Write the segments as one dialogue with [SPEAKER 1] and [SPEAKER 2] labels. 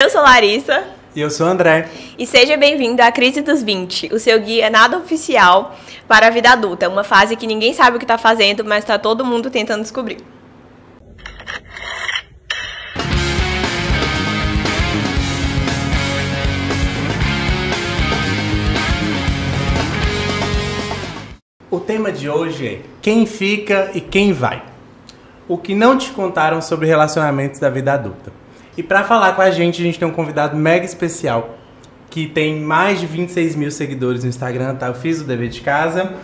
[SPEAKER 1] Eu sou Larissa.
[SPEAKER 2] E eu sou André.
[SPEAKER 1] E seja bem-vindo à Crise dos 20, o seu guia nada oficial para a vida adulta. Uma fase que ninguém sabe o que está fazendo, mas está todo mundo tentando descobrir.
[SPEAKER 2] O tema de hoje é quem fica e quem vai. O que não te contaram sobre relacionamentos da vida adulta. E para falar com a gente tem um convidado mega especial, que tem mais de 26 mil seguidores no Instagram, tá? Eu fiz o dever de casa.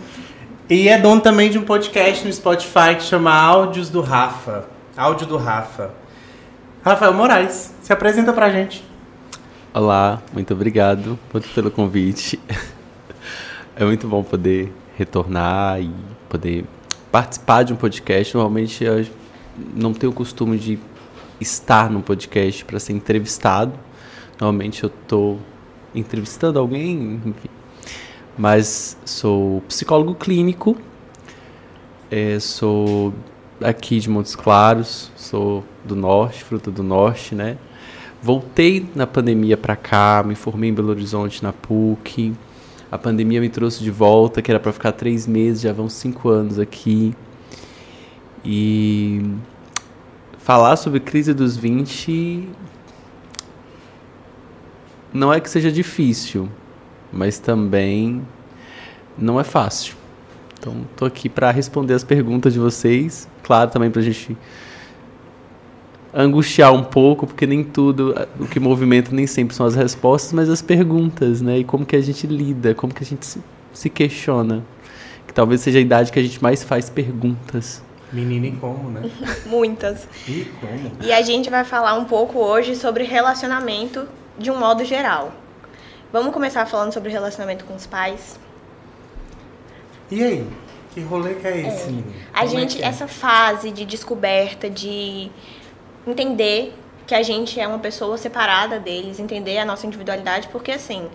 [SPEAKER 2] E é dono também de um podcast no Spotify que chama Áudios do Rafa. Áudio do Rafa. Rafael Moraes, se apresenta pra gente.
[SPEAKER 3] Olá, muito obrigado pelo convite. É muito bom poder retornar e poder participar de um podcast. Normalmente eu não tenho o costume de estar num podcast para ser entrevistado. Normalmente eu estou entrevistando alguém, enfim. Mas sou psicólogo clínico, sou aqui de Montes Claros, sou do norte, fruto do norte, né? Voltei na pandemia para cá, me formei em Belo Horizonte na PUC. A pandemia me trouxe de volta, que era para ficar 3 meses, já vão 5 anos aqui. E falar sobre crise dos 20 não é que seja difícil, mas também não é fácil. Então, estou aqui para responder as perguntas de vocês. Claro, também para a gente angustiar um pouco, porque nem tudo, o que movimenta nem sempre são as respostas, mas as perguntas, né? E como que a gente lida, como que a gente se questiona. Que talvez seja a idade que a gente mais faz perguntas.
[SPEAKER 2] Menina, e como, né?
[SPEAKER 1] Muitas.
[SPEAKER 2] E como?
[SPEAKER 1] E a gente vai falar um pouco hoje sobre relacionamento de um modo geral. Vamos começar falando sobre relacionamento com os pais?
[SPEAKER 2] E aí? Que rolê que é esse, menina?
[SPEAKER 1] A gente, essa fase de descoberta, de entender que a gente é uma pessoa separada deles, entender a nossa individualidade, porque assim,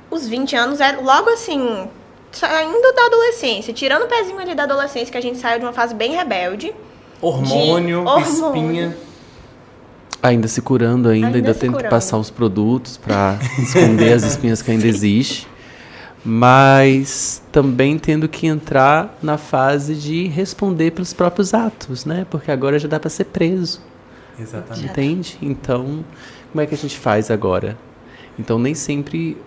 [SPEAKER 1] os 20 anos é logo assim, saindo da adolescência, tirando o pezinho ali da adolescência, que a gente saiu de uma fase bem rebelde.
[SPEAKER 2] Hormônio, espinha.
[SPEAKER 3] Ainda se curando, ainda tendo que passar os produtos para esconder as espinhas que ainda existem. Mas também tendo que entrar na fase de responder pelos próprios atos, né? Porque agora já dá para ser preso.
[SPEAKER 2] Exatamente.
[SPEAKER 3] Entende? Então, como é que a gente faz agora? Então, nem sempre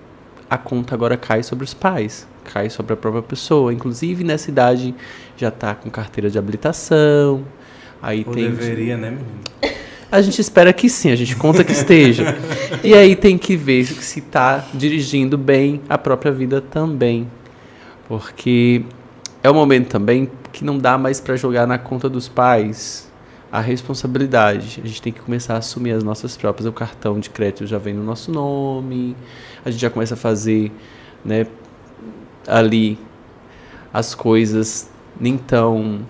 [SPEAKER 3] a conta agora cai sobre os pais, cai sobre a própria pessoa. Inclusive, nessa idade, já está com carteira de habilitação. Aí
[SPEAKER 2] Ou
[SPEAKER 3] tem
[SPEAKER 2] deveria, né, menino?
[SPEAKER 3] A gente espera que sim, a gente conta que esteja. E aí tem que ver se está dirigindo bem a própria vida também. Porque é um momento também que não dá mais para jogar na conta dos pais a responsabilidade. A gente tem que começar a assumir as nossas próprias. O cartão de crédito já vem no nosso nome. A gente já começa a fazer, né, ali as coisas nem tão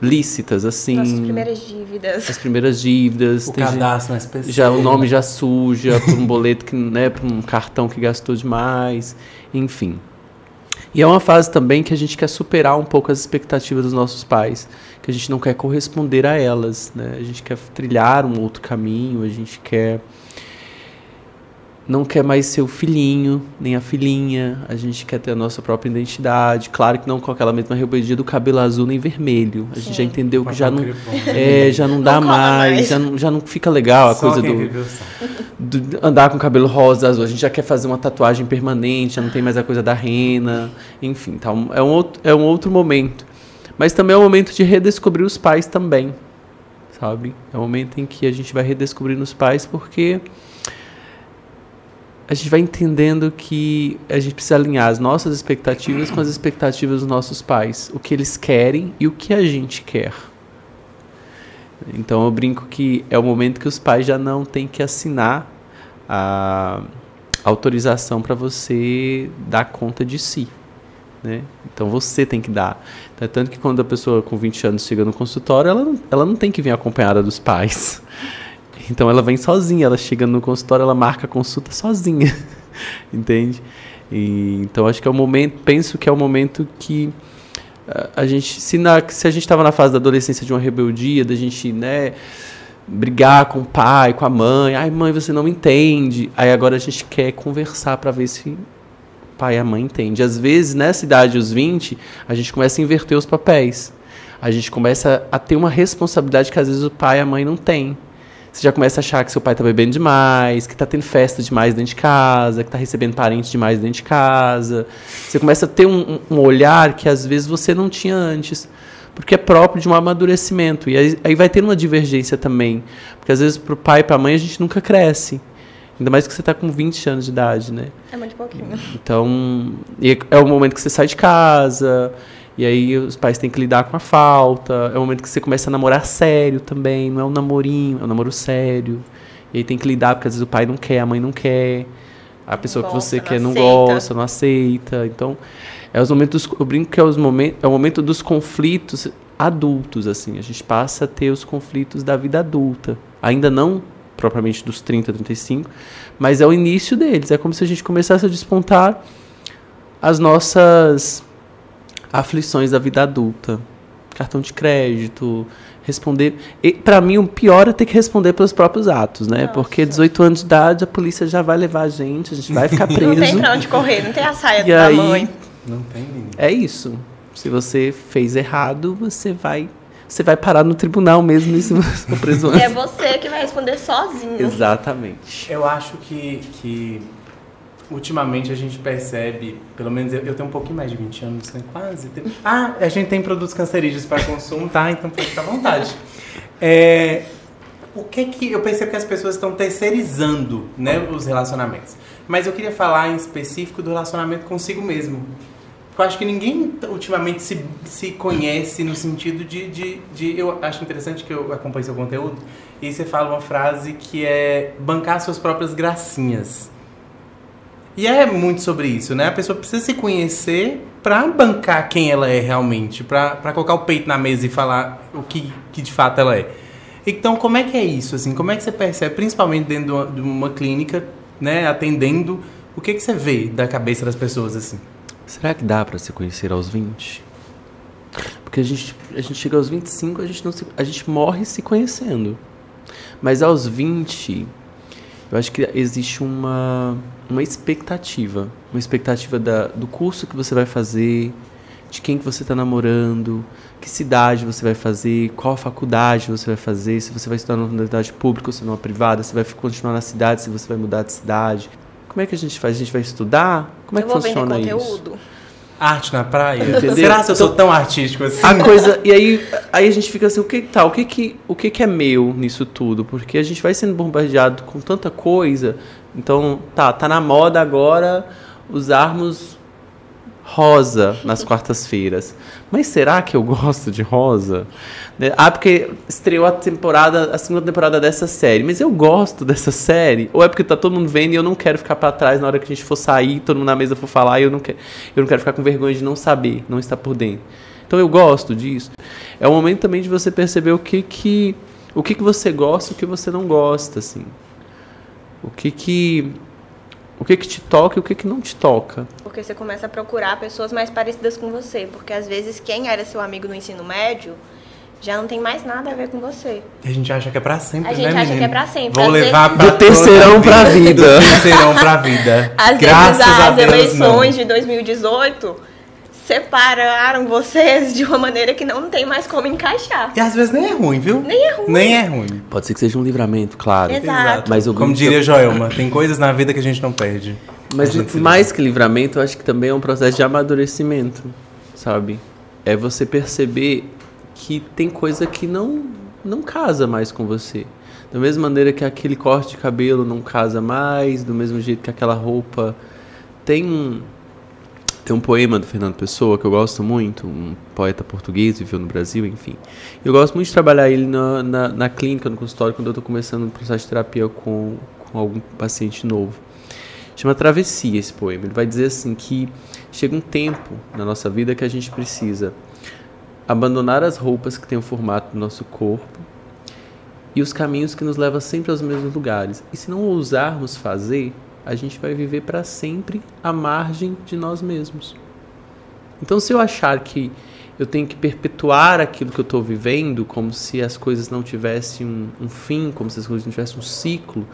[SPEAKER 3] lícitas, assim.
[SPEAKER 1] Nossas primeiras dívidas.
[SPEAKER 3] As primeiras dívidas.
[SPEAKER 2] O cadastro na SPC.
[SPEAKER 3] Já o nome já suja por um boleto que, né, por um cartão que gastou demais, enfim. E é uma fase também que a gente quer superar um pouco as expectativas dos nossos pais, que a gente não quer corresponder a elas, né? A gente quer trilhar um outro caminho, a gente não quer mais ser o filhinho, nem a filhinha. A gente quer ter a nossa própria identidade. Claro que não com aquela mesma rebeldia do cabelo azul nem vermelho. A gente já entendeu que já não dá mais. Já não fica legal a
[SPEAKER 2] Só
[SPEAKER 3] coisa do andar com cabelo rosa, azul. A gente já quer fazer uma tatuagem permanente, já não tem mais a coisa da rena. Enfim, tá, é um outro momento. Mas também é um momento de redescobrir os pais também, sabe? É um momento em que a gente vai redescobrindo os pais, porque a gente vai entendendo que a gente precisa alinhar as nossas expectativas com as expectativas dos nossos pais. O que eles querem e o que a gente quer. Então eu brinco que é o momento que os pais já não têm que assinar a autorização para você dar conta de si, né? Então você tem que dar. Tanto que quando a pessoa com 20 anos chega no consultório, ela não tem que vir acompanhada dos pais. Então ela vem sozinha, ela chega no consultório, ela marca a consulta sozinha, entende? Então acho que é o momento, penso que é o momento que a gente, se a gente estava na fase da adolescência de uma rebeldia, da gente, né, brigar com o pai, com a mãe. Ai, mãe, você não me entende. Aí agora a gente quer conversar para ver se o pai e a mãe entendem. Às vezes, nessa idade, os 20, a gente começa a inverter os papéis. A gente começa a ter uma responsabilidade que às vezes o pai e a mãe não têm. Você já começa a achar que seu pai tá bebendo demais, que tá tendo festa demais dentro de casa, que tá recebendo parentes demais dentro de casa. Você começa a ter um olhar que às vezes você não tinha antes, porque é próprio de um amadurecimento. E aí vai ter uma divergência também, porque às vezes pro pai e pra mãe a gente nunca cresce. Ainda mais que você tá com 20 anos de idade, né?
[SPEAKER 1] É muito pouquinho.
[SPEAKER 3] Então, é o momento que você sai de casa, e aí os pais têm que lidar com a falta. É o momento que você começa a namorar sério também. Não é um namorinho, é um namoro sério. E aí tem que lidar, porque às vezes o pai não quer, a mãe não quer. A pessoa que você quer não gosta, não aceita. Então, eu brinco que é o momento dos conflitos adultos, assim. A gente passa a ter os conflitos da vida adulta. Ainda não propriamente dos 30, 35, mas é o início deles. É como se a gente começasse a despontar as nossas aflições da vida adulta. Cartão de crédito, responder... Para mim, o pior é ter que responder pelos próprios atos, né? Nossa. Porque 18 anos de idade, a polícia já vai levar a gente vai ficar preso.
[SPEAKER 1] Não tem pra onde correr, não tem a saia da mãe.
[SPEAKER 2] Não tem, menino.
[SPEAKER 3] É isso. Se você fez errado, você vai parar no tribunal mesmo. Isso,
[SPEAKER 1] é você que vai responder sozinho.
[SPEAKER 3] Exatamente.
[SPEAKER 2] Eu acho que ultimamente a gente percebe, pelo menos eu tenho um pouquinho mais de 20 anos, né? Quase. A gente tem produtos cancerígenos para consumo, tá? Então pode ficar à vontade. O que eu percebo que as pessoas estão terceirizando, né, os relacionamentos. Mas eu queria falar em específico do relacionamento consigo mesmo. Eu acho que ninguém ultimamente se conhece no sentido de... Eu acho interessante que eu acompanho seu conteúdo e você fala uma frase que é bancar suas próprias gracinhas. E é muito sobre isso, né? A pessoa precisa se conhecer pra bancar quem ela é realmente, pra colocar o peito na mesa e falar o que de fato ela é. Então, como é que é isso, assim? Como é que você percebe, principalmente dentro de uma clínica, né, atendendo, o que você vê da cabeça das pessoas, assim?
[SPEAKER 3] Será que dá pra se conhecer aos 20? Porque a gente chega aos 25, a gente morre se conhecendo. Mas aos 20, eu acho que existe uma expectativa. Uma expectativa do curso que você vai fazer, de quem que você está namorando, que cidade você vai fazer, qual faculdade você vai fazer, se você vai estudar numa universidade pública ou se numa privada, se vai continuar na cidade, se você vai mudar de cidade. Como é que a gente faz? A gente vai estudar? Como é que funciona isso? Conteúdo.
[SPEAKER 2] Arte na praia? Entendeu? Será que eu sou tão artístico assim?
[SPEAKER 3] A coisa, e aí a gente fica assim, o que é meu nisso tudo? Porque a gente vai sendo bombardeado com tanta coisa. Então, tá na moda agora usarmos rosa nas quartas-feiras. Mas será que eu gosto de rosa? Porque estreou a segunda temporada dessa série. Mas eu gosto dessa série? Ou é porque tá todo mundo vendo e eu não quero ficar pra trás na hora que a gente for sair, todo mundo na mesa for falar e eu não quero ficar com vergonha de não saber, não estar por dentro. Então eu gosto disso. É o momento também de você perceber o que você gosta e o que você não gosta, assim. O que te toca e o que não te toca.
[SPEAKER 1] Porque você começa a procurar pessoas mais parecidas com você. Porque às vezes quem era seu amigo no ensino médio já não tem mais nada a ver com você.
[SPEAKER 2] A gente acha que é pra sempre, né,
[SPEAKER 1] A gente acha que é pra sempre.
[SPEAKER 2] Vou levar pra
[SPEAKER 3] do terceirão pra vida.
[SPEAKER 2] Do terceirão pra vida.
[SPEAKER 1] Às vezes as eleições de 2018 separaram vocês de uma maneira que não tem mais como encaixar.
[SPEAKER 2] E às vezes nem é ruim, viu? Nem é ruim.
[SPEAKER 3] Pode ser que seja um livramento, claro.
[SPEAKER 1] Exato.
[SPEAKER 3] Mas
[SPEAKER 2] como diria Joelma, tem coisas na vida que a gente não perde.
[SPEAKER 3] Mas mais que livramento, eu acho que também é um processo de amadurecimento, sabe? É você perceber que tem coisa que não casa mais com você. Da mesma maneira que aquele corte de cabelo não casa mais, do mesmo jeito que aquela roupa. Tem um poema do Fernando Pessoa que eu gosto muito, um poeta português, viveu no Brasil, enfim. Eu gosto muito de trabalhar ele na clínica, no consultório, quando eu estou começando um processo de terapia com algum paciente novo. Chama Travessia esse poema. Ele vai dizer assim que chega um tempo na nossa vida que a gente precisa abandonar as roupas que têm o formato do nosso corpo e os caminhos que nos levam sempre aos mesmos lugares. E se não ousarmos fazer, a gente vai viver para sempre à margem de nós mesmos. Então, se eu achar que eu tenho que perpetuar aquilo que eu estou vivendo, como se as coisas não tivessem um fim, como se as coisas não tivessem um ciclo,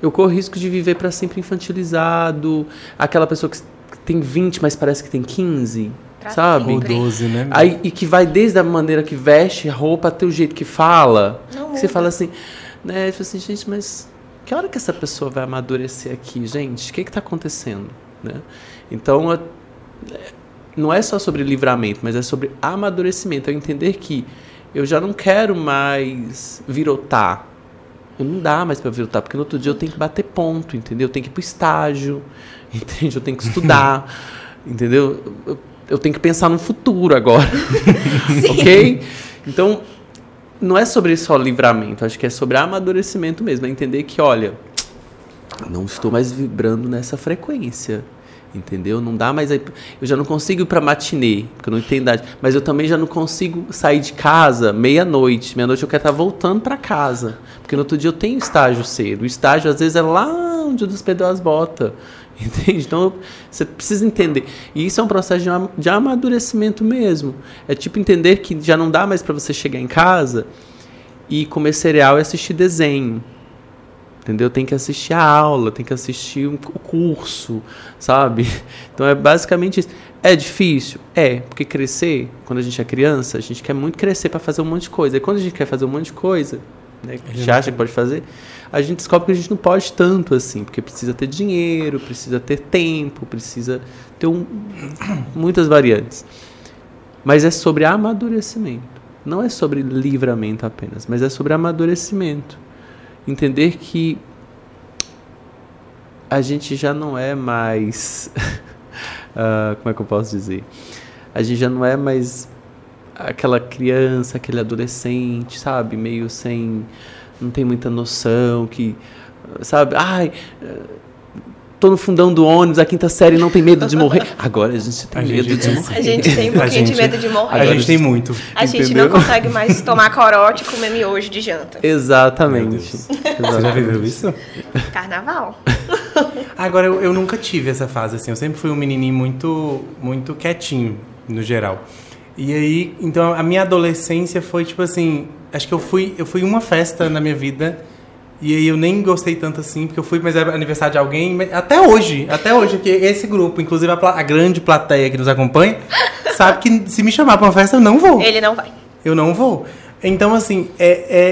[SPEAKER 3] eu corro o risco de viver para sempre infantilizado, aquela pessoa que tem 20, mas parece que tem 15, sabe?
[SPEAKER 2] Ou 12, né?
[SPEAKER 3] Aí, e que vai desde a maneira que veste a roupa até o jeito que fala.
[SPEAKER 1] Não
[SPEAKER 3] Que você
[SPEAKER 1] muda.
[SPEAKER 3] fala assim, né? Você fala assim, gente, mas que hora que essa pessoa vai amadurecer aqui, gente? O que está acontecendo? Né? Então, não é só sobre livramento, mas é sobre amadurecimento. É entender que eu já não quero mais virotar. Não dá mais para virotar, porque no outro dia eu tenho que bater ponto, entendeu? Eu tenho que ir pro estágio, entende? Eu tenho que estudar, entendeu? Eu tenho que pensar no futuro agora, ok? Então, não é sobre só livramento, acho que é sobre amadurecimento mesmo. É entender que, olha, não estou mais vibrando nessa frequência, entendeu? Não dá mais... Eu já não consigo ir para matinê, porque eu não tenho idade, mas eu também já não consigo sair de casa meia-noite. Meia-noite eu quero estar voltando para casa, porque no outro dia eu tenho estágio cedo. O estágio, às vezes, é lá onde o despedeu as botas, entende? Então, você precisa entender. E isso é um processo de amadurecimento mesmo. É tipo entender que já não dá mais para você chegar em casa e comer cereal e assistir desenho. Entendeu? Tem que assistir a aula, tem que assistir o curso, sabe? Então é basicamente isso. É difícil? É, porque crescer, quando a gente é criança, a gente quer muito crescer para fazer um monte de coisa. E quando a gente quer fazer um monte de coisa, né, que a gente acha que pode fazer, a gente descobre que a gente não pode tanto assim, porque precisa ter dinheiro, precisa ter tempo, precisa ter muitas variantes. Mas é sobre amadurecimento. Não é sobre livramento apenas, mas é sobre amadurecimento. Entender que a gente já não é mais... como é que eu posso dizer? A gente já não é mais aquela criança, aquele adolescente, sabe? Meio sem... Não tem muita noção, que... Sabe? Ai... Tô no fundão do ônibus, a quinta série não tem medo de morrer. Agora a gente tem medo de morrer.
[SPEAKER 1] A gente tem um pouquinho de medo de morrer.
[SPEAKER 2] A gente tem muito.
[SPEAKER 1] A gente não consegue mais tomar corote e comer miojo de janta.
[SPEAKER 3] Exatamente.
[SPEAKER 2] Você já viveu isso?
[SPEAKER 1] Carnaval.
[SPEAKER 2] Agora, eu nunca tive essa fase, assim. Eu sempre fui um menininho muito, muito quietinho, no geral. E aí, então, a minha adolescência foi, tipo assim... Acho que eu fui em uma festa na minha vida... E aí eu nem gostei tanto assim, porque eu fui, mas era aniversário de alguém, até hoje, que esse grupo, inclusive a grande plateia que nos acompanha, sabe que se me chamar pra uma festa eu não vou.
[SPEAKER 1] Ele não vai.
[SPEAKER 2] Eu não vou. Então, assim,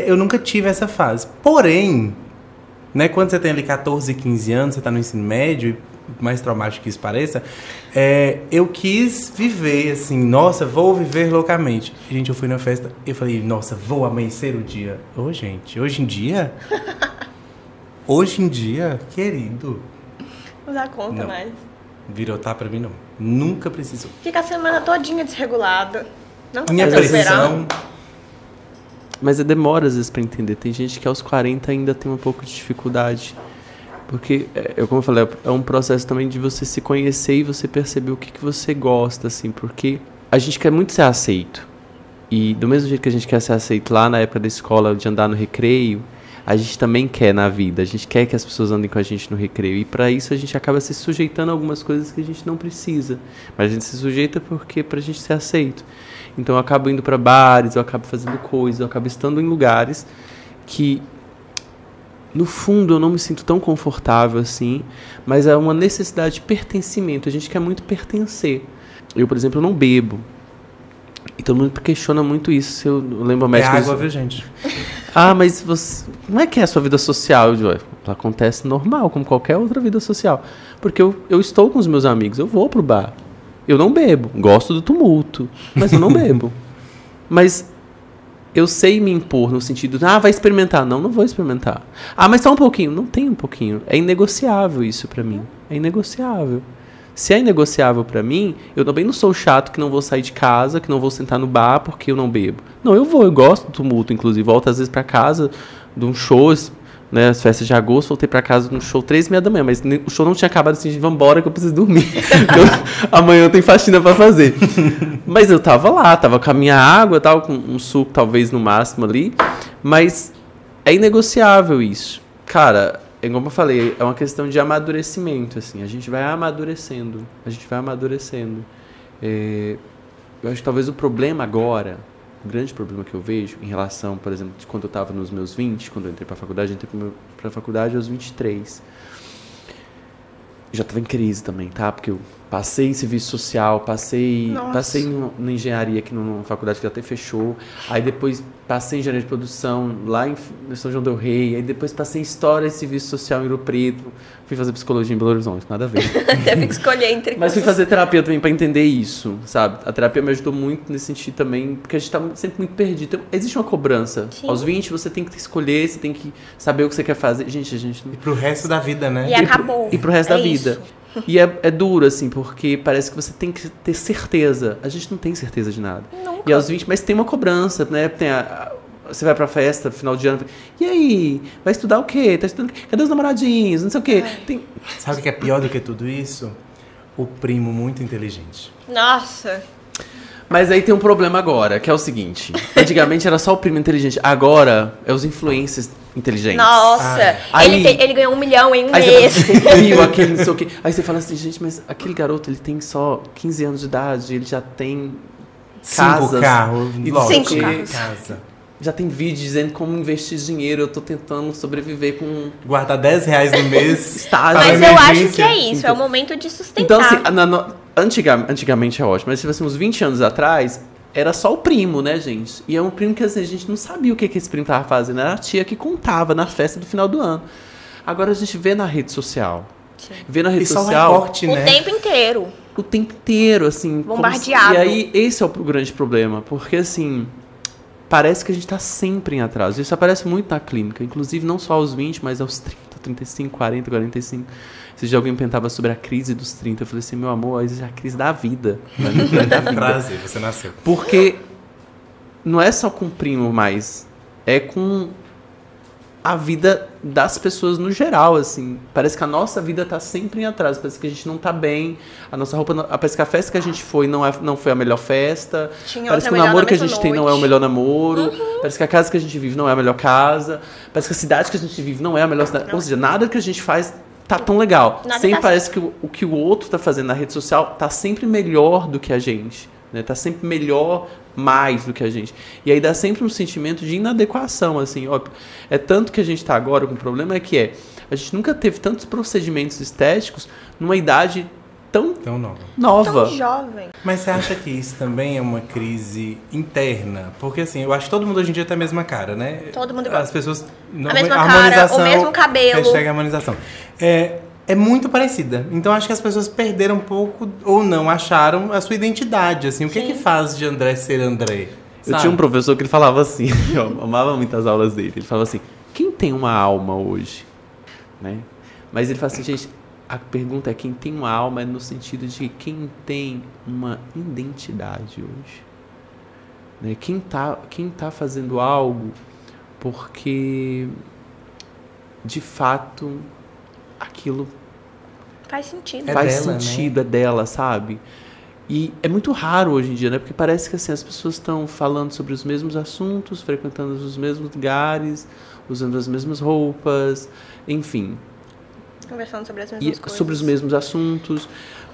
[SPEAKER 2] eu nunca tive essa fase. Porém, né, quando você tem ali 14, 15 anos, você tá no ensino médio, mais traumático que isso pareça, eu quis viver, assim, nossa, vou viver loucamente. Gente, eu fui na festa, eu falei, nossa, vou amanhecer o dia. Ô, gente, hoje em dia? Hoje em dia, querido.
[SPEAKER 1] Não dá conta
[SPEAKER 2] Não.
[SPEAKER 1] mais.
[SPEAKER 2] Virotar pra mim, não. Nunca precisou.
[SPEAKER 1] Fica a semana todinha desregulada. Não
[SPEAKER 2] Minha
[SPEAKER 1] consegue esperar.
[SPEAKER 2] pressão...
[SPEAKER 3] Mas demora às vezes para entender. Tem gente que aos 40 ainda tem um pouco de dificuldade. Porque, como eu falei, é um processo também de você se conhecer e você perceber o que você gosta, assim. Porque a gente quer muito ser aceito. E do mesmo jeito que a gente quer ser aceito lá na época da escola, de andar no recreio, a gente também quer na vida. A gente quer que as pessoas andem com a gente no recreio. E para isso a gente acaba se sujeitando a algumas coisas que a gente não precisa. Mas a gente se sujeita porque pra gente ser aceito. Então eu acabo indo para bares, eu acabo fazendo coisas, eu acabo estando em lugares que... No fundo, eu não me sinto tão confortável assim, mas é uma necessidade de pertencimento. A gente quer muito pertencer. Eu, por exemplo, não bebo. E todo mundo questiona muito isso. Eu lembro mais
[SPEAKER 2] água, viu, gente?
[SPEAKER 3] Ah, mas você... Como é que é a sua vida social? Eu digo, ela acontece normal, como qualquer outra vida social. Porque eu estou com os meus amigos, eu vou pro bar. Eu não bebo. Gosto do tumulto, mas eu não bebo. Mas... eu sei me impor no sentido de, vai experimentar. Não vou experimentar. Mas só um pouquinho. Não tem um pouquinho. É inegociável isso pra mim. É inegociável. Se é inegociável pra mim, eu também não sou chato que não vou sair de casa, que não vou sentar no bar porque eu não bebo. Não, eu vou. Eu gosto do tumulto, inclusive. Volto às vezes pra casa de um show, né, as festas de agosto, voltei pra casa de um show 3h30 da manhã, mas o show não tinha acabado assim, vambora que eu preciso dormir. Amanhã eu tenho faxina pra fazer. Mas eu tava lá, tava com a minha água, tava com um suco talvez no máximo ali, mas é inegociável isso. Cara, como eu falei, é uma questão de amadurecimento, assim, a gente vai amadurecendo. eu acho que talvez o problema agora, o grande problema que eu vejo em relação, por exemplo, de quando eu estava nos meus 20, quando eu entrei para a faculdade, eu entrei para a faculdade aos 23. Já estava em crise também, tá? Porque eu passei em serviço social, passei na engenharia aqui na faculdade que até fechou. Aí depois passei em engenharia de produção lá em São João del Rei. Aí depois passei em história e serviço social em Rio Preto. Fui fazer psicologia em Belo Horizonte, nada a ver.
[SPEAKER 1] Teve que escolher entre
[SPEAKER 3] Mas fui fazer terapia também para entender isso, sabe? A terapia me ajudou muito nesse sentido também, porque a gente tá sempre muito perdido. Então, existe uma cobrança.
[SPEAKER 1] Sim.
[SPEAKER 3] Aos 20 você tem que escolher, você tem que saber o que você quer fazer. Gente, a gente não...
[SPEAKER 2] E pro resto da vida, né?
[SPEAKER 1] E acabou.
[SPEAKER 3] E pro resto da vida.
[SPEAKER 1] Isso.
[SPEAKER 3] E é duro, assim, porque parece que você tem que ter certeza. A gente não tem certeza de nada.
[SPEAKER 1] Nunca.
[SPEAKER 3] E aos 20, mas tem uma cobrança, né? Você vai pra festa, final de ano. E aí? Vai estudar o quê? Tá estudando... Cadê os namoradinhos? Não sei o quê.
[SPEAKER 2] Sabe o que é pior do que tudo isso? O primo muito inteligente.
[SPEAKER 1] Nossa.
[SPEAKER 3] Mas aí tem um problema agora, que é o seguinte. Antigamente era só o primo inteligente. Agora é os influencers inteligentes.
[SPEAKER 1] Nossa.
[SPEAKER 3] Aí-
[SPEAKER 1] Ele ganhou 1 milhão em um
[SPEAKER 3] Aí
[SPEAKER 1] mês.
[SPEAKER 3] você fala, viu aquele não sei o quê. Aí você fala assim, gente, mas aquele garoto, ele tem só 15 anos de idade, ele já tem
[SPEAKER 2] 5
[SPEAKER 3] casas.
[SPEAKER 2] carros,
[SPEAKER 3] E
[SPEAKER 2] logo,
[SPEAKER 1] 5
[SPEAKER 2] que
[SPEAKER 1] carros.
[SPEAKER 2] casa.
[SPEAKER 3] Já tem vídeo dizendo como investir dinheiro. Eu tô tentando sobreviver com
[SPEAKER 2] Guardar R$10 no mês.
[SPEAKER 3] estágio.
[SPEAKER 2] para
[SPEAKER 1] Mas eu acho
[SPEAKER 2] emergência.
[SPEAKER 1] que é isso. É o momento de sustentar.
[SPEAKER 3] Então, assim, antigamente é ótimo, mas se fosse uns 20 anos atrás, era só o primo, né, gente? E é um primo que assim, a gente não sabia o que esse primo tava fazendo. Era a tia que contava na festa do final do ano. Agora a gente vê na rede social.
[SPEAKER 1] Sim.
[SPEAKER 3] Vê na rede
[SPEAKER 2] E só um
[SPEAKER 3] social
[SPEAKER 2] recorte,
[SPEAKER 1] O
[SPEAKER 2] né?
[SPEAKER 1] tempo inteiro.
[SPEAKER 3] o tempo inteiro, assim.
[SPEAKER 1] Bombardeado.
[SPEAKER 3] E aí, esse é o grande problema. Porque, assim, parece que a gente tá sempre em atraso. Isso aparece muito na clínica. Inclusive, não só aos 20, mas aos 30, 35, 40, 45. Se já alguém pensava sobre a crise dos 30, eu falei assim, meu amor, existe a crise da vida.
[SPEAKER 2] Prazer, você nasceu.
[SPEAKER 3] Porque não é só com o primo mais, é com a vida das pessoas no geral, assim. Parece que a nossa vida tá sempre em atraso, parece que a gente não tá bem, a nossa roupa, parece que a festa que a gente foi não foi a melhor festa,
[SPEAKER 1] Tinha
[SPEAKER 3] parece
[SPEAKER 1] outra
[SPEAKER 3] que o namoro
[SPEAKER 1] melhor
[SPEAKER 3] que a
[SPEAKER 1] na
[SPEAKER 3] gente
[SPEAKER 1] mesma
[SPEAKER 3] tem não é o
[SPEAKER 1] noite.
[SPEAKER 3] melhor namoro, parece que a casa que a gente vive não é a melhor casa, parece que a cidade que a gente vive não é a melhor cidade, ou seja, nada que a gente faz tá tão legal.
[SPEAKER 1] Nada
[SPEAKER 3] Sempre
[SPEAKER 1] tá
[SPEAKER 3] parece que o que o outro tá fazendo na rede social tá sempre melhor do que a gente, né? Tá sempre melhor, mais do que a gente. E aí dá sempre um sentimento de inadequação, assim, ó. É tanto que a gente tá agora com o problema a gente nunca teve tantos procedimentos estéticos numa idade tão
[SPEAKER 2] Então, não.
[SPEAKER 3] nova.
[SPEAKER 1] Tão jovem.
[SPEAKER 2] Mas você acha que isso também é uma crise interna? Porque assim, eu acho que todo mundo hoje em dia tem a mesma cara, né?
[SPEAKER 1] Todo mundo igual.
[SPEAKER 2] As pessoas...
[SPEAKER 1] A mesma cara, o mesmo cabelo.
[SPEAKER 2] Hashtag harmonização. É muito parecida. Então acho que as pessoas perderam um pouco, ou não, acharam a sua identidade, assim. O que que faz de André ser André?
[SPEAKER 3] Eu
[SPEAKER 2] Sabe?
[SPEAKER 3] tinha um professor que ele falava assim, eu amava muito as aulas dele. Ele falava assim, quem tem uma alma hoje? Né? Mas ele fala assim, gente, a pergunta é quem tem uma alma no sentido de quem tem uma identidade hoje. Né? Quem tá fazendo algo porque, de fato, aquilo
[SPEAKER 1] Faz sentido.
[SPEAKER 2] É
[SPEAKER 3] faz
[SPEAKER 2] dela,
[SPEAKER 3] sentido, é dela, sabe? E é muito raro hoje em dia, né? Porque parece que assim, as pessoas estão falando sobre os mesmos assuntos, frequentando os mesmos lugares, usando as mesmas roupas, enfim.
[SPEAKER 1] Conversando sobre as
[SPEAKER 3] E
[SPEAKER 1] mesmas coisas.
[SPEAKER 3] sobre os mesmos assuntos.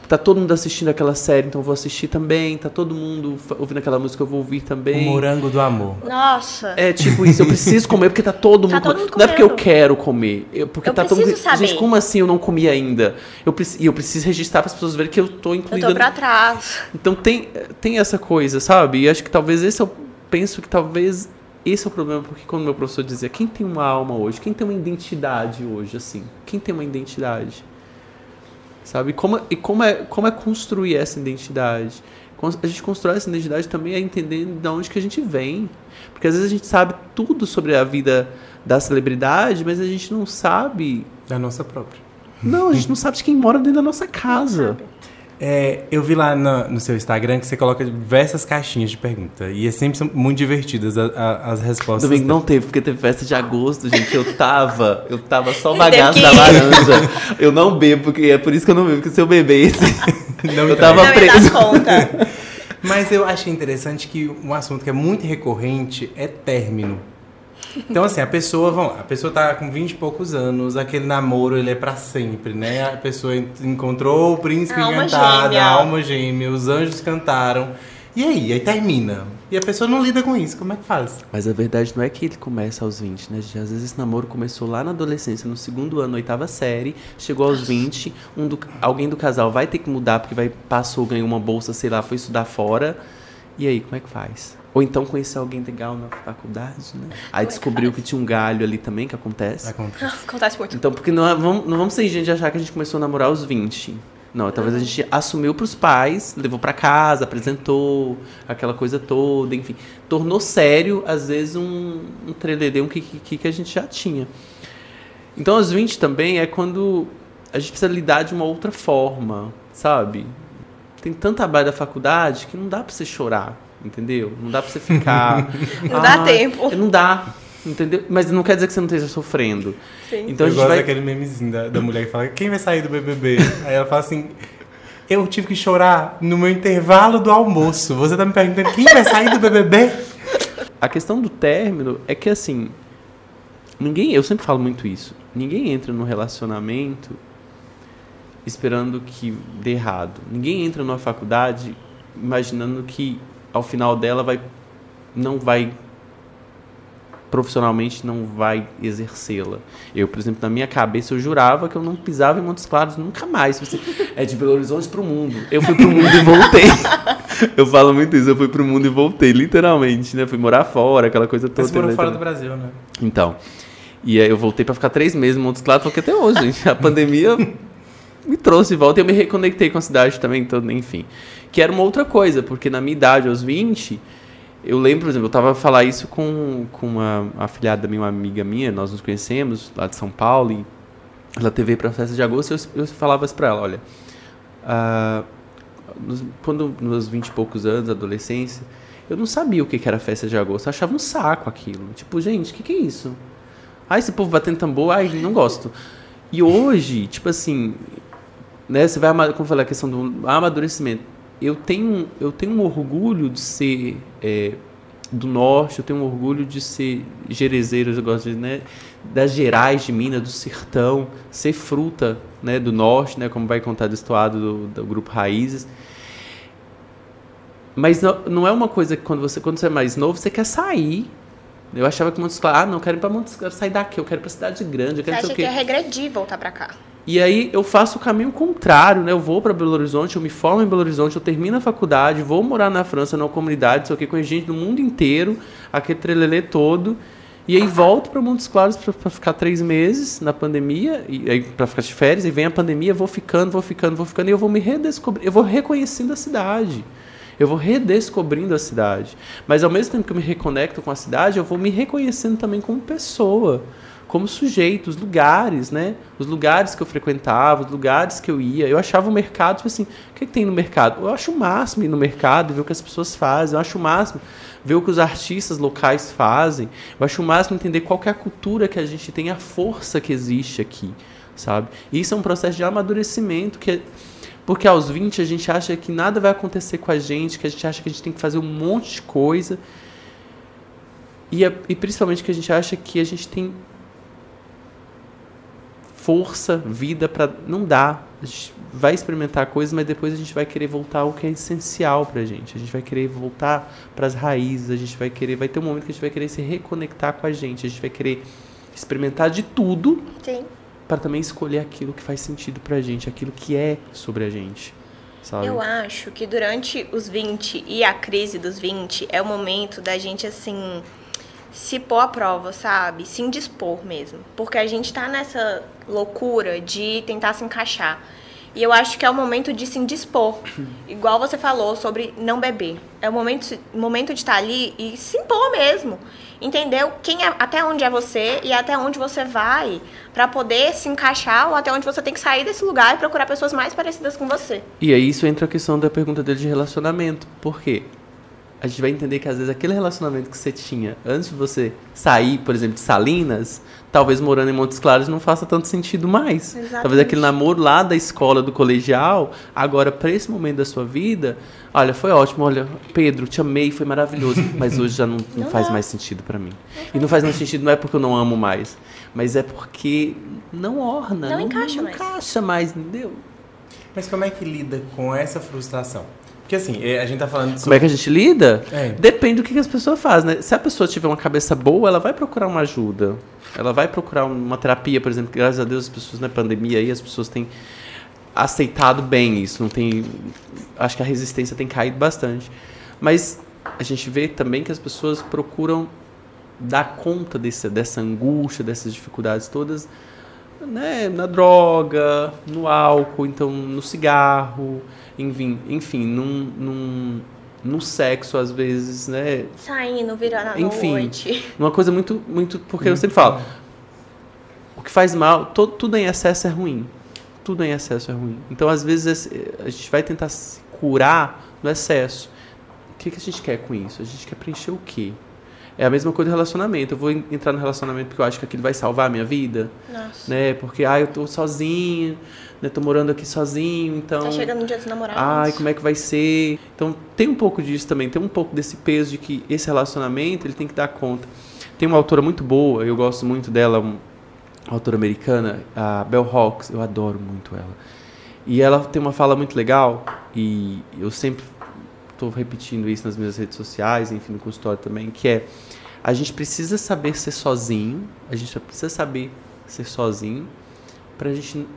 [SPEAKER 3] Tá todo mundo assistindo aquela série, então eu vou assistir também. Tá todo mundo ouvindo aquela música, eu vou ouvir
[SPEAKER 2] O
[SPEAKER 3] também.
[SPEAKER 2] morango do amor.
[SPEAKER 1] Nossa.
[SPEAKER 3] É tipo isso, eu preciso comer porque tá todo mundo
[SPEAKER 1] todo
[SPEAKER 3] comendo.
[SPEAKER 1] mundo
[SPEAKER 3] Não é porque eu
[SPEAKER 1] comendo.
[SPEAKER 3] quero comer, porque
[SPEAKER 1] Eu
[SPEAKER 3] tá todo mundo.
[SPEAKER 1] preciso saber.
[SPEAKER 3] Gente, como assim eu não comi ainda? Eu preciso registrar para as pessoas verem que eu tô
[SPEAKER 1] Eu
[SPEAKER 3] incluída.
[SPEAKER 1] tô pra trás.
[SPEAKER 3] Então tem essa coisa, sabe? E acho que talvez penso que talvez esse é o problema, porque quando meu professor dizia, quem tem uma alma hoje? Quem tem uma identidade hoje, assim? Quem tem uma identidade? Sabe? Como é construir essa identidade? A gente constrói essa identidade também é entender de onde que a gente vem. Porque às vezes a gente sabe tudo sobre a vida da celebridade, mas a gente não sabe...
[SPEAKER 2] Da nossa própria.
[SPEAKER 3] Não, a gente não sabe de quem mora dentro da nossa casa.
[SPEAKER 2] Eu vi lá no seu Instagram que você coloca diversas caixinhas de pergunta. E sempre são muito divertidas as respostas.
[SPEAKER 3] Domingo não teve, porque teve festa de agosto, gente. Eu tava só
[SPEAKER 1] Teve
[SPEAKER 3] bagaço
[SPEAKER 1] que
[SPEAKER 3] da
[SPEAKER 1] ir.
[SPEAKER 3] laranja. Eu não bebo, porque é por isso que eu não bebo, porque se eu bebesse,
[SPEAKER 2] Não
[SPEAKER 3] eu tava
[SPEAKER 1] Não ia
[SPEAKER 3] preso.
[SPEAKER 1] dar conta.
[SPEAKER 2] Mas eu achei interessante que um assunto que é muito recorrente é término. Então, assim, a pessoa tá com 20 e poucos anos, aquele namoro, ele é pra sempre, né? A pessoa encontrou o príncipe
[SPEAKER 1] A alma
[SPEAKER 2] encantado,
[SPEAKER 1] gêmea.
[SPEAKER 2] a alma gêmea, os anjos cantaram. E aí? Aí termina. E a pessoa não lida com isso. Como é que faz?
[SPEAKER 3] Mas a verdade não é que ele começa aos 20, né, gente? Às vezes esse namoro começou lá na adolescência, no 2º ano, 8ª série, chegou aos 20, alguém do casal vai ter que mudar porque passou, ganhou uma bolsa, sei lá, foi estudar fora. E aí, como é que faz? Ou então conhecer alguém legal na faculdade, né? Aí descobriu que tinha um galho ali também, que acontece.
[SPEAKER 1] Acontece muito.
[SPEAKER 3] Então, porque não vamos ser gente de achar que a gente começou a namorar aos 20. Não, talvez a gente assumiu pros pais, levou pra casa, apresentou, aquela coisa toda, enfim. Tornou sério, às vezes, um trelelê, um que a gente já tinha. Então, aos 20 também é quando a gente precisa lidar de uma outra forma, sabe? Tem tanta trabalho da faculdade que não dá pra você chorar, entendeu? Não dá pra você ficar...
[SPEAKER 1] Não dá tempo.
[SPEAKER 3] Não dá, entendeu? Mas não quer dizer que você não esteja sofrendo.
[SPEAKER 1] Sim.
[SPEAKER 2] Então, eu gosto daquele memezinho da mulher que fala: quem vai sair do BBB? Aí ela fala assim: eu tive que chorar no meu intervalo do almoço. Você tá me perguntando quem vai sair do BBB?
[SPEAKER 3] A questão do término é que, assim, eu sempre falo muito isso, ninguém entra no relacionamento esperando que dê errado. Ninguém entra numa faculdade imaginando que ao final dela profissionalmente não vai exercê-la. Eu, por exemplo, na minha cabeça, eu jurava que eu não pisava em Montes Claros nunca mais. É de Belo Horizonte pro mundo. Eu fui pro mundo e voltei. Eu falo muito isso, eu fui pro mundo e voltei, literalmente, né? Fui morar fora, aquela coisa toda.
[SPEAKER 2] Você morou fora do Brasil, né?
[SPEAKER 3] Então, e aí eu voltei pra ficar 3 meses em Montes Claros, porque até hoje, gente, a pandemia me trouxe de volta e eu me reconectei com a cidade também, então, enfim. Que era uma outra coisa, porque na minha idade, aos 20... Eu lembro, por exemplo, eu estava a falar isso com uma afilhada minha, uma amiga minha, nós nos conhecemos, lá de São Paulo, e ela teve para a festa de agosto, eu falava isso para ela: olha, quando nos 20 e poucos anos, adolescência, eu não sabia o que era festa de agosto, eu achava um saco aquilo. Tipo, gente, o que é isso? Ai, esse povo batendo tambor, ai, não gosto. E hoje, tipo assim, né, você vai, como eu falei, a questão do amadurecimento. Eu tenho um orgulho de ser do norte, eu tenho um orgulho de ser jerezeiro, eu gosto de, né, das Gerais de Minas, do sertão, ser fruta, né, do norte, né, como vai contar do estoado do grupo Raízes. Mas não é uma coisa que quando você é mais novo, você quer sair. Eu achava que Montes Claros, não, quero ir para Montes Claros, sair daqui, eu quero ir para cidade grande.
[SPEAKER 1] Você acha que é regredir voltar para cá?
[SPEAKER 3] E aí eu faço o caminho contrário, né? Eu vou para Belo Horizonte, eu me formo em Belo Horizonte, eu termino a faculdade, vou morar na França, numa comunidade, sei o que, com gente do mundo inteiro, aquele trelelê todo. E aí volto para Montes Claros para ficar 3 meses na pandemia, e aí para ficar de férias, e vem a pandemia, vou ficando, e eu vou me redescobrir, eu vou reconhecendo a cidade. Eu vou redescobrindo a cidade. Mas ao mesmo tempo que eu me reconecto com a cidade, eu vou me reconhecendo também como pessoa, como sujeito, os lugares, né? Os lugares que eu frequentava, os lugares que eu ia. Eu achava o mercado, tipo assim, o que tem no mercado? Eu acho o máximo ir no mercado, ver o que as pessoas fazem. Eu acho o máximo ver o que os artistas locais fazem. Eu acho o máximo entender qual que é a cultura que a gente tem, a força que existe aqui, sabe? E isso é um processo de amadurecimento porque aos 20 a gente acha que nada vai acontecer com a gente, que a gente acha que a gente tem que fazer um monte de coisa. E principalmente que a gente acha que a gente tem força, vida para... Não dá. A gente vai experimentar coisas, mas depois a gente vai querer voltar ao que é essencial pra gente. A gente vai querer voltar para as raízes, vai ter um momento que a gente vai querer se reconectar com a gente vai querer experimentar de tudo.
[SPEAKER 1] Sim.
[SPEAKER 3] Para também escolher aquilo que faz sentido pra gente, aquilo que é sobre a gente, sabe?
[SPEAKER 1] Eu acho que durante os 20 e a crise dos 20 é o momento da gente, assim, se pôr à prova, sabe? Se indispor mesmo. Porque a gente tá nessa loucura de tentar se encaixar. E eu acho que é o momento de se indispor. Igual você falou sobre não beber. É o momento de estar ali e se impor mesmo. Entender até onde é você e até onde você vai para poder se encaixar ou até onde você tem que sair desse lugar e procurar pessoas mais parecidas com você.
[SPEAKER 3] E aí isso entra a questão da pergunta dele de relacionamento. Por quê? A gente vai entender que às vezes aquele relacionamento que você tinha antes de você sair, por exemplo, de Salinas, talvez morando em Montes Claros não faça tanto sentido mais.
[SPEAKER 1] Exatamente.
[SPEAKER 3] Talvez aquele namoro lá da escola, do colegial, agora para esse momento da sua vida, olha, foi ótimo, olha, Pedro, te amei, foi maravilhoso, mas hoje já não faz mais sentido para mim. E não faz mais sentido, não é porque eu não amo mais, mas é porque não orna,
[SPEAKER 1] não encaixa
[SPEAKER 3] mais, entendeu?
[SPEAKER 2] Mas como é que lida com essa frustração? Porque assim, a gente tá falando
[SPEAKER 3] Como é que a gente lida?
[SPEAKER 2] É.
[SPEAKER 3] Depende do que as pessoas fazem, né? Se a pessoa tiver uma cabeça boa, ela vai procurar uma ajuda. Ela vai procurar uma terapia, por exemplo. Graças a Deus, as pessoas na pandemia aí, as pessoas têm aceitado bem isso. Não tem... Acho que a resistência tem caído bastante. Mas a gente vê também que as pessoas procuram dar conta dessa angústia, dessas dificuldades todas, né? Na droga, no álcool, então no cigarro, enfim no sexo às vezes, né?
[SPEAKER 1] Saindo, virando à
[SPEAKER 3] Enfim,
[SPEAKER 1] noite.
[SPEAKER 3] uma coisa muito, porque eu sempre falo, o que faz mal, tudo em excesso é ruim. Tudo em excesso é ruim. Então, às vezes, a gente vai tentar se curar no excesso. O que a gente quer com isso? A gente quer preencher o quê? É a mesma coisa do relacionamento. Eu vou entrar no relacionamento porque eu acho que aquilo vai salvar a minha vida.
[SPEAKER 1] Nossa.
[SPEAKER 3] Né? Porque, eu tô sozinho, né? Tô morando aqui sozinho, então...
[SPEAKER 1] Tá chegando no dia dos namorados.
[SPEAKER 3] Como é que vai ser? Então, tem um pouco disso também. Tem um pouco desse peso de que esse relacionamento, ele tem que dar conta. Tem uma autora muito boa, eu gosto muito dela, uma autora americana, a Bell Hooks. Eu adoro muito ela. E ela tem uma fala muito legal, e eu sempre estou repetindo isso nas minhas redes sociais, enfim, no consultório também, que é: a gente precisa saber ser sozinho, a gente precisa saber ser sozinho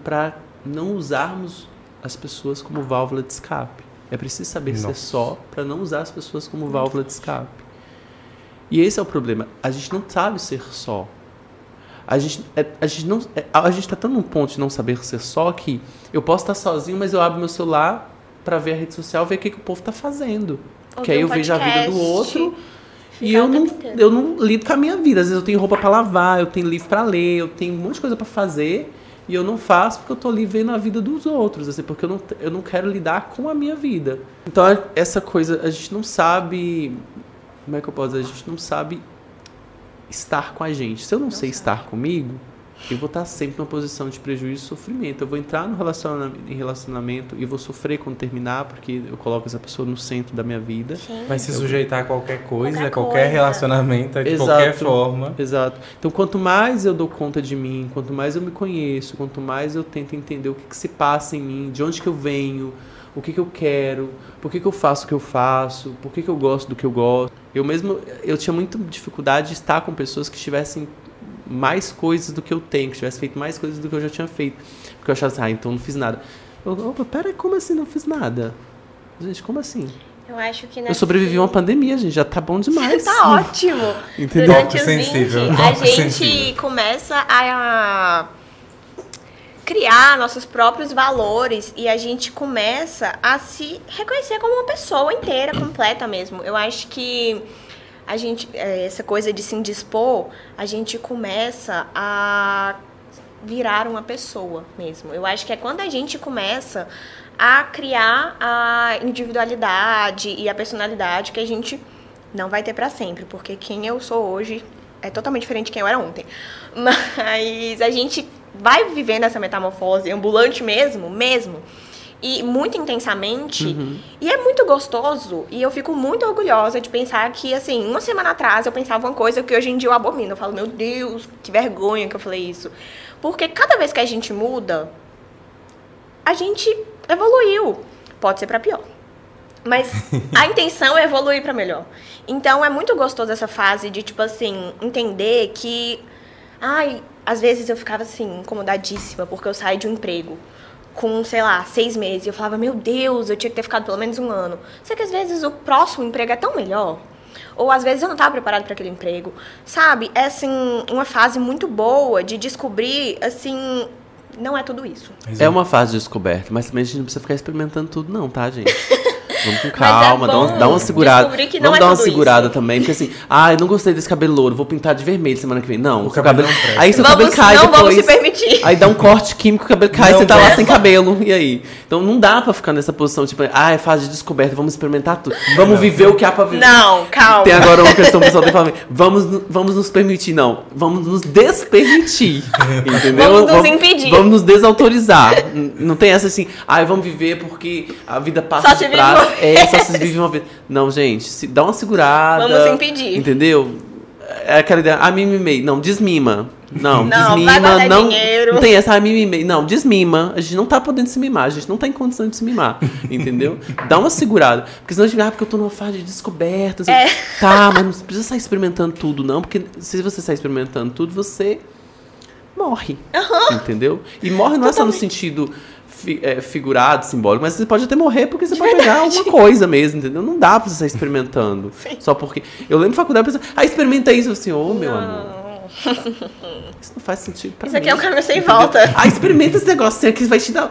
[SPEAKER 3] para não usarmos as pessoas como válvula de escape. É preciso saber ser só para não usar as pessoas como válvula de escape. E esse é o problema. A gente não sabe ser só. A gente está tão num ponto de não saber ser só que eu posso estar sozinho, mas eu abro meu celular para ver a rede social, ver o que o povo está fazendo. Porque aí eu vejo a vida do outro e eu não lido com a minha vida. Às vezes eu tenho roupa para lavar, eu tenho livro para ler, eu tenho um monte de coisa para fazer e eu não faço porque eu estou ali vendo a vida dos outros, assim, porque eu não quero lidar com a minha vida. Então essa coisa, a gente não sabe... Como é que eu posso dizer? A gente não sabe estar com a gente. Se eu não sei estar comigo, eu vou estar sempre numa posição de prejuízo e sofrimento. Eu vou entrar no relacionamento e vou sofrer quando terminar, porque eu coloco essa pessoa no centro da minha vida.
[SPEAKER 1] Sim.
[SPEAKER 2] Vai se sujeitar a qualquer coisa, a qualquer relacionamento, de qualquer forma.
[SPEAKER 3] Exato. Então, quanto mais eu dou conta de mim, quanto mais eu me conheço, quanto mais eu tento entender o que se passa em mim, de onde que eu venho, o que eu quero, por que eu faço o que eu faço, por que eu gosto do que eu gosto. Eu tinha muita dificuldade de estar com pessoas que tivessem mais coisas do que eu tenho, que tivessem feito mais coisas do que eu já tinha feito. Porque eu achava assim, então não fiz nada. Opa, peraí, como assim não fiz nada? Gente, como assim?
[SPEAKER 1] Eu acho que
[SPEAKER 3] eu sobrevivi a uma pandemia, gente, já tá bom demais.
[SPEAKER 1] Tá ótimo.
[SPEAKER 3] Entendeu?
[SPEAKER 1] Durante os 20, a gente começa a criar nossos próprios valores e a gente começa a se reconhecer como uma pessoa inteira, completa mesmo. Eu acho que a gente, essa coisa de se indispor, a gente começa a virar uma pessoa mesmo. Eu acho que é quando a gente começa a criar a individualidade e a personalidade que a gente não vai ter pra sempre, porque quem eu sou hoje é totalmente diferente de quem eu era ontem. Mas a gente vai vivendo essa metamorfose ambulante mesmo, e muito intensamente, e é muito gostoso, e eu fico muito orgulhosa de pensar que, assim, uma semana atrás eu pensava uma coisa que hoje em dia eu abomino. Eu falo, meu Deus, que vergonha que eu falei isso. Porque cada vez que a gente muda, a gente evoluiu. Pode ser pra pior, mas a intenção é evoluir pra melhor. Então é muito gostoso essa fase de, tipo assim, entender que... às vezes eu ficava, assim, incomodadíssima porque eu saí de um emprego com, sei lá, 6 meses. Eu falava, meu Deus, eu tinha que ter ficado pelo menos 1 ano. Só que às vezes o próximo emprego é tão melhor. Ou às vezes eu não estava preparado para aquele emprego. Sabe? É, assim, uma fase muito boa de descobrir, assim, não é tudo isso.
[SPEAKER 3] É uma fase de descoberta, mas também a gente não precisa ficar experimentando tudo não, tá, gente? Vamos com calma, dá uma segurada. Vamos dar uma segurada isso também, porque assim, eu não gostei desse cabelo louro, vou pintar de vermelho semana que vem. Não, o cabelo não presta. Aí seu cabelo cai
[SPEAKER 1] não
[SPEAKER 3] depois.
[SPEAKER 1] Vamos se permitir.
[SPEAKER 3] Aí dá um corte químico, o cabelo cai, você tá lá sem cabelo. E aí? Então não dá pra ficar nessa posição, tipo, é fase de descoberta, vamos experimentar tudo. Vamos viver o que há pra viver.
[SPEAKER 1] Não, calma.
[SPEAKER 3] Tem agora uma questão, o pessoal tem falando, vamos nos permitir, não. Vamos nos despermitir. Entendeu?
[SPEAKER 1] Vamos nos impedir.
[SPEAKER 3] Vamos nos desautorizar. Não tem essa assim, vamos viver porque a vida passa
[SPEAKER 1] só
[SPEAKER 3] de
[SPEAKER 1] se
[SPEAKER 3] prazo. Só se vive uma vez. Não, gente, dá uma segurada.
[SPEAKER 1] Vamos impedir.
[SPEAKER 3] Entendeu? É aquela ideia, mimimei. Não, desmima. Não,
[SPEAKER 1] Não,
[SPEAKER 3] desmima.
[SPEAKER 1] vai guardar
[SPEAKER 3] Não,
[SPEAKER 1] dinheiro.
[SPEAKER 3] não tem essa, mimimei. Não, desmima. A gente não tá podendo se mimar. A gente não tá em condição de se mimar. Entendeu? Dá uma segurada. Porque senão a gente fica, porque eu tô numa fase de descobertas. Tá, mas não precisa sair experimentando tudo, não. Porque se você sair experimentando tudo, você morre. Entendeu? E morre não é só no sentido figurado, simbólico, mas você pode até morrer porque você pode pegar alguma coisa mesmo, entendeu? Não dá pra você sair experimentando.
[SPEAKER 1] Sim.
[SPEAKER 3] Só porque... Eu lembro de faculdade, eu pensei, experimenta isso. Assim, meu amor. Isso não faz sentido pra mim.
[SPEAKER 1] Isso aqui é um caminho sem
[SPEAKER 3] entendeu?
[SPEAKER 1] volta.
[SPEAKER 3] Experimenta esse negócio aqui, vai te dar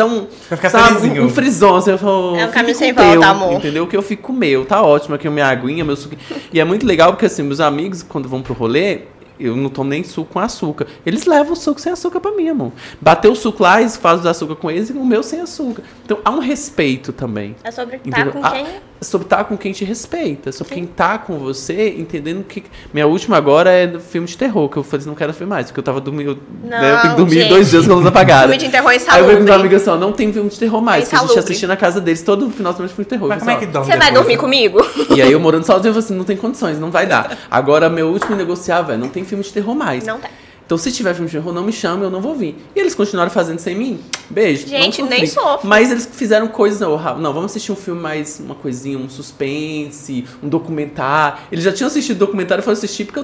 [SPEAKER 3] um...
[SPEAKER 2] Vai ficar
[SPEAKER 3] sabe,
[SPEAKER 2] felizinho.
[SPEAKER 3] um frisson. Assim, eu falo,
[SPEAKER 1] É um caminho
[SPEAKER 3] fique
[SPEAKER 1] sem
[SPEAKER 3] com o
[SPEAKER 1] volta,
[SPEAKER 3] teu,
[SPEAKER 1] amor.
[SPEAKER 3] entendeu? Que eu fico com o meu. Tá ótimo aqui, minha aguinha, meu suco. E é muito legal porque, assim, meus amigos, quando vão pro rolê... Eu não tomo nem suco com açúcar. Eles levam o suco sem açúcar pra mim, amor. Bateu o suco lá, eles fazem o açúcar com eles e o meu sem açúcar. Então há um respeito também.
[SPEAKER 1] É sobre estar
[SPEAKER 3] Entendeu?
[SPEAKER 1] com quem...
[SPEAKER 3] Sobre estar com quem te respeita. Sobre quem tá com você, entendendo que... Minha última agora é do filme de terror, que eu falei, não quero filme mais, porque eu tava dormindo... né, eu tenho que dormir
[SPEAKER 1] gente.
[SPEAKER 3] 2 dias com a luz apagada.
[SPEAKER 1] Filme de terror é
[SPEAKER 3] Aí eu falei
[SPEAKER 1] insalubre.
[SPEAKER 3] com meus amigos assim, não tem filme de terror mais. Que a gente
[SPEAKER 1] Insalubre.
[SPEAKER 3] assistia na casa deles todo final de semana de filme de terror.
[SPEAKER 2] Mas como é que dorme
[SPEAKER 1] Você vai
[SPEAKER 2] depois,
[SPEAKER 1] dormir
[SPEAKER 2] né?
[SPEAKER 1] comigo?
[SPEAKER 3] E aí eu morando sozinho, eu falei assim, não tem condições, não vai dar. Agora, meu último negociável é, não tem filme de terror mais.
[SPEAKER 1] Não tem.
[SPEAKER 3] Então, se tiver filme de terror, não me chame, eu não vou vir. E eles continuaram fazendo sem mim. Beijo.
[SPEAKER 1] Gente,
[SPEAKER 3] não
[SPEAKER 1] nem
[SPEAKER 3] sofri.
[SPEAKER 1] sofro.
[SPEAKER 3] Mas eles fizeram coisas, não, vamos assistir um filme mais, uma coisinha, um suspense, um documentário. Eles já tinham assistido documentário e foram assistir porque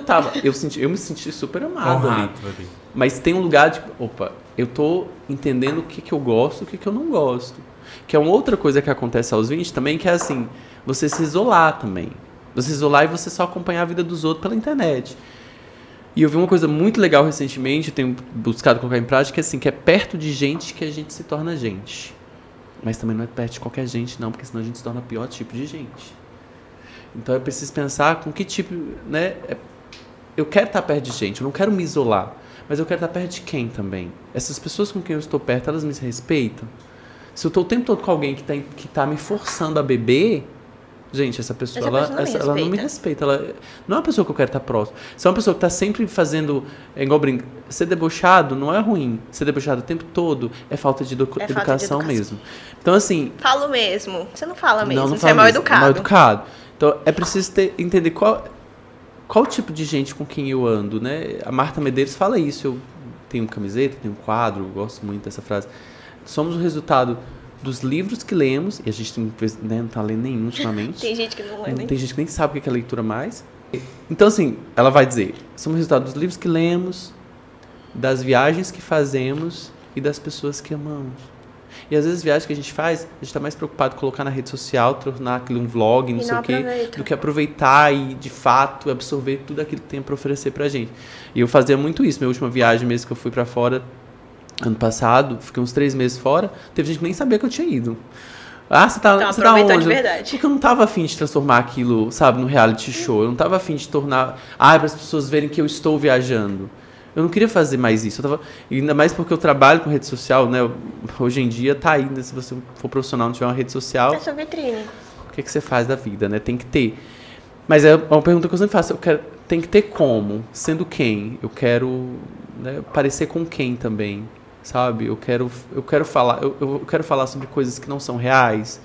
[SPEAKER 3] eu me senti super amado ali.
[SPEAKER 2] Honrado ali.
[SPEAKER 3] Mas tem um lugar de, eu tô entendendo o que eu gosto, o que eu não gosto. Que é uma outra coisa que acontece aos 20 também, que é assim, você se isolar também. Você se isolar e você só acompanhar a vida dos outros pela internet. E eu vi uma coisa muito legal recentemente, eu tenho buscado colocar em prática, assim, que é perto de gente que a gente se torna gente. Mas também não é perto de qualquer gente, não, porque senão a gente se torna o pior tipo de gente. Então eu preciso pensar com que tipo, né? Eu quero estar perto de gente, eu não quero me isolar, mas eu quero estar perto de quem também? Essas pessoas com quem eu estou perto, elas me respeitam? Se eu estou o tempo todo com alguém que tá me forçando a beber... Gente, essa pessoa, ela não me respeita. Ela não é uma pessoa que eu quero estar próximo. Se é uma pessoa que está sempre fazendo... É igual brincar. Ser debochado não é ruim. Ser debochado o tempo todo é falta de educação mesmo. Então, assim...
[SPEAKER 1] Falo mesmo. Você não fala mesmo.
[SPEAKER 3] Não
[SPEAKER 1] Você é mal educado.
[SPEAKER 3] É mal educado. Então, é preciso entender qual tipo de gente com quem eu ando, né? A Marta Medeiros fala isso. Eu tenho camiseta, tenho um quadro, gosto muito dessa frase. Somos o resultado... dos livros que lemos, e a gente não tá lendo nenhum ultimamente.
[SPEAKER 1] Tem gente que não lê, né?
[SPEAKER 3] Tem gente que nem sabe o que é leitura mais. Então, assim, ela vai dizer, somos o resultado dos livros que lemos, das viagens que fazemos e das pessoas que amamos. E às vezes as viagens que a gente faz, a gente tá mais preocupado em colocar na rede social, tornar aquilo um vlog, não sei o quê, do que aproveitar e, de fato, absorver tudo aquilo que tem para oferecer pra gente. E eu fazia muito isso. Minha última viagem mesmo que eu fui para fora, ano passado, fiquei uns 3 meses fora, teve gente que nem sabia que eu tinha ido. Você tá onde?
[SPEAKER 1] De verdade.
[SPEAKER 3] Porque eu não tava afim de transformar aquilo, sabe, no reality show. Eu não tava afim de tornar... para as pessoas verem que eu estou viajando. Eu não queria fazer mais isso. Ainda mais porque eu trabalho com rede social, né? Hoje em dia tá aí, né? Se você for profissional e não tiver uma rede social...
[SPEAKER 1] É sua vitrine.
[SPEAKER 3] O que você faz da vida, né? Tem que ter. Mas é uma pergunta que eu sempre faço. Tem que ter como? Sendo quem? Eu quero, né, parecer com quem também? Sabe? Eu quero falar sobre coisas que não são reais.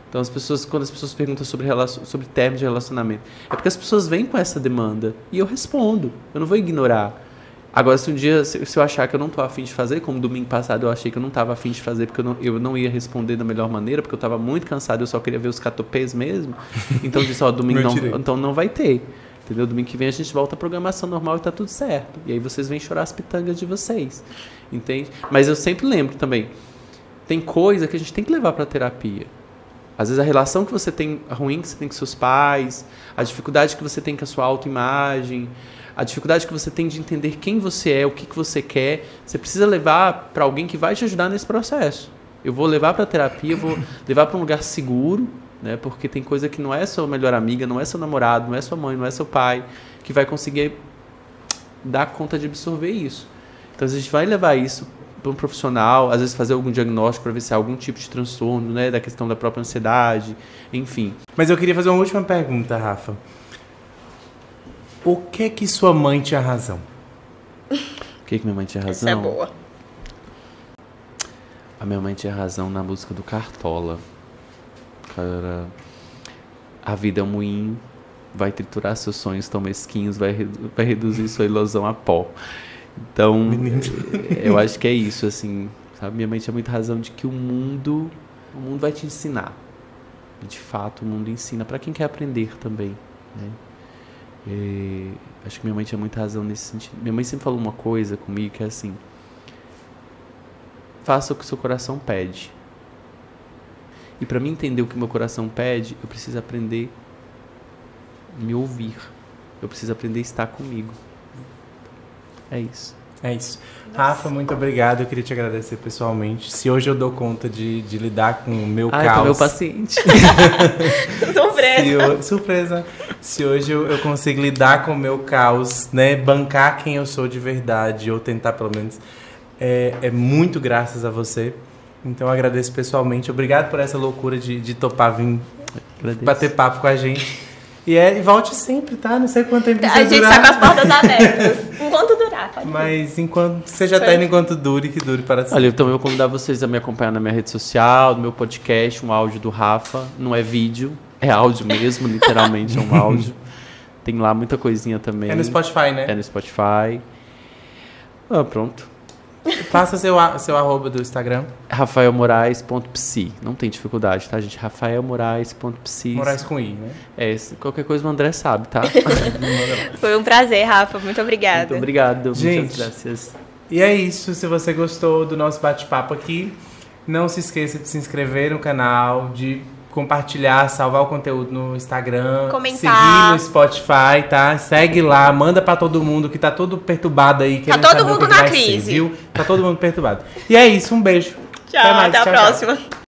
[SPEAKER 3] Então quando as pessoas perguntam sobre termos de relacionamento, é porque as pessoas vêm com essa demanda e eu respondo. Eu não vou ignorar. Agora, se um dia se eu achar que eu não estou afim de fazer, como domingo passado eu achei que eu não estava afim de fazer porque eu não ia responder da melhor maneira, porque eu estava muito cansado, eu só queria ver os catopês mesmo. Então eu disse, domingo não vai ter. Entendeu? Domingo que vem a gente volta à programação normal e tá tudo certo. E aí vocês vêm chorar as pitangas de vocês. Entende? Mas eu sempre lembro também, tem coisa que a gente tem que levar pra terapia. Às vezes a relação que você tem ruim que você tem com seus pais, a dificuldade que você tem com a sua autoimagem, a dificuldade que você tem de entender quem você é, o que você quer, você precisa levar para alguém que vai te ajudar nesse processo. Eu vou levar para terapia, vou levar para um lugar seguro, né? Porque tem coisa que não é sua melhor amiga, não é seu namorado, não é sua mãe, não é seu pai, que vai conseguir dar conta de absorver isso. Então a gente vai levar isso para um profissional, às vezes fazer algum diagnóstico para ver se há algum tipo de transtorno, né? Da questão da própria ansiedade, enfim.
[SPEAKER 2] Mas eu queria fazer uma última pergunta, Rafa. O que sua mãe tinha razão?
[SPEAKER 3] O que minha mãe tinha razão?
[SPEAKER 1] Essa é boa.
[SPEAKER 3] A minha mãe tinha razão na música do Cartola. Cara, a vida é um moinho vai triturar seus sonhos tão mesquinhos, vai reduzir sua ilusão a pó. Então, eu acho que é isso, assim, sabe? Minha mãe tinha muita razão de que o mundo vai te ensinar. De fato, o mundo ensina para quem quer aprender também, né? Acho que minha mãe tinha muita razão nesse sentido. Minha mãe sempre falou uma coisa comigo que é assim: faça o que o seu coração pede. E para mim entender o que meu coração pede, eu preciso aprender a me ouvir. Eu preciso aprender a estar comigo. É isso.
[SPEAKER 2] É isso. Rafa, muito obrigado. Eu queria te agradecer pessoalmente. Se hoje eu dou conta de lidar com o meu caos...
[SPEAKER 3] Tô meu paciente.
[SPEAKER 1] Surpresa.
[SPEAKER 2] Surpresa. Se hoje eu consigo lidar com o meu caos, né? Bancar quem eu sou de verdade, ou tentar pelo menos... É muito graças a você. Então eu agradeço pessoalmente. Obrigado por essa loucura de topar vir bater papo com a gente. E volte sempre, tá? Não sei quanto tempo
[SPEAKER 1] A gente tá com as portas abertas. Enquanto durar, pode.
[SPEAKER 2] Mas seja eterno enquanto dure, que dure para sempre.
[SPEAKER 3] Olha, então eu vou convidar vocês a me acompanhar na minha rede social, no meu podcast, um áudio do Rafa. Não é vídeo, é áudio mesmo, literalmente é um áudio. Tem lá muita coisinha também.
[SPEAKER 2] É no Spotify, né?
[SPEAKER 3] É no Spotify. Pronto.
[SPEAKER 2] Faça seu arroba do Instagram.
[SPEAKER 3] rafaelmorais.psi. Não tem dificuldade, tá, gente? rafaelmorais.psi.
[SPEAKER 2] Moraes com I, né?
[SPEAKER 3] Qualquer coisa o André sabe, tá?
[SPEAKER 1] Foi um prazer, Rafa. Muito obrigada.
[SPEAKER 3] Muito obrigado.
[SPEAKER 2] Gente,
[SPEAKER 3] muitas graças.
[SPEAKER 2] E é isso. Se você gostou do nosso bate-papo aqui, não se esqueça de se inscrever no canal, de compartilhar, salvar o conteúdo no Instagram,
[SPEAKER 1] comentar,
[SPEAKER 2] seguir no Spotify, tá? Segue lá, manda pra todo mundo que tá todo perturbado aí.
[SPEAKER 1] Tá todo mundo na crise.
[SPEAKER 2] Viu? Tá todo mundo perturbado. E é isso, um beijo.
[SPEAKER 1] Tchau, até a próxima.